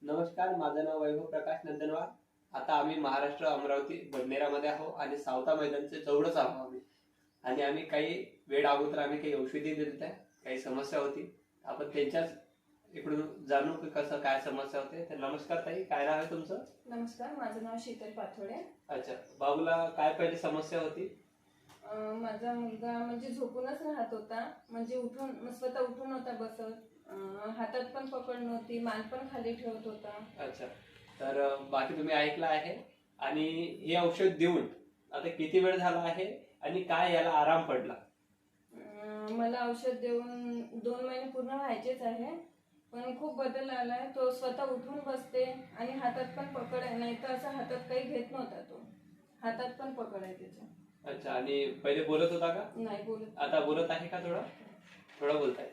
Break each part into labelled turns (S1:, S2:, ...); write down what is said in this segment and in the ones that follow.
S1: नमस्कार, माझं नाव वैभव प्रकाश नंदनवार. आता आम्ही महाराष्ट्र अमरावती बडनेरामध्ये आहो आणि सावता मैदानचे जवळच आहो आम्ही. आणि आम्ही काही वेळ अगोदर आम्ही काही औषधी दिली आहे. काही समस्या होती, आपण त्यांच्याच इकडून जाणू की कसं काय समस्या होते. तर नमस्कार ताई, काय नाव आहे तुमचं?
S2: नमस्कार, माझं नाव शीतल पाथोडे.
S1: अच्छा, बाबूला काय पहिली समस्या होती?
S2: माझा मुलगा म्हणजे झोपूनच राहत होता, म्हणजे स्वतः उठून होता बसत. हातात पण पकड नव्हती, मान पण खाली ठेवत होता.
S1: अच्छा, तर बाकी तुम्ही ऐकलं आहे. आणि हे औषध देऊन आता किती वेळ झाला आहे आणि काय याला आराम पडला?
S2: मला औषध देऊन 2 महिने पूर्ण व्हायचेच आहे, पण खूप बदल आलाय. तो स्वतः उठून बसते आणि हातात पण पकड आहे, नाही तर असं हातात काही घेत नव्हता. तो हातात पण पकड आहे त्याच्या.
S1: अच्छा, आणि पहिले बोलत होता का?
S2: नाही बोलत.
S1: आता बोलत आहे का? थोडं थोडं बोलताय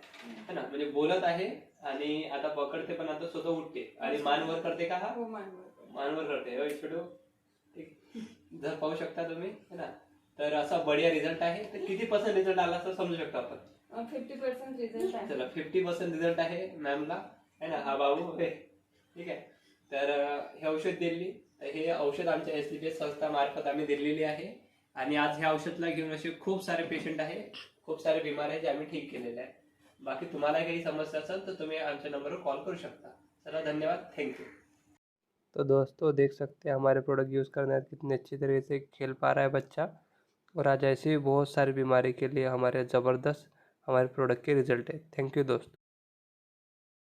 S1: है ना, म्हणजे बोलत आहे. आणि आता पकडते पण, आता स्वतः उठते आणि मान वर करते का? हा
S2: हो, मान
S1: वर करते. छोटू ठीक, जर पाहू शकता तुम्ही है ना. तर असा बढिया रिझल्ट आहे. तर किती पर्सेंट रिझल्ट आला असं समजू शकतो आपण?
S2: 50% रिझल्ट आहे.
S1: चला, 50% रिझल्ट आहे मॅमला है ना. हा बाबू हे ठीक आहे. तर हे औषध दिली. हे औषध आमच्या SCPS संस्था मार्फत आम्ही दिलेली आहे. आणि आज ह्या औषधला घेऊन असे खूप सारे पेशंट आहे, खूप सारे बिमार आहे जे आम्ही ठीक केलेले आहे. बाकी तुम्हाला काही समस्या असेल तर तुम्ही आमच्या नंबरवर कॉल करू शकता. चला, धन्यवाद, थैंक यू. तो दोस्तों देख सकते हैं हमारे प्रोडक्ट यूज़ करने से कितनी अच्छी तरीके से खेल पा रहा है बच्चा. और आज ऐसी भी बहुत सारी बीमारी के लिए हमारे ज़बरदस्त हमारे प्रोडक्ट के रिजल्ट है. थैंक यू दोस्तों.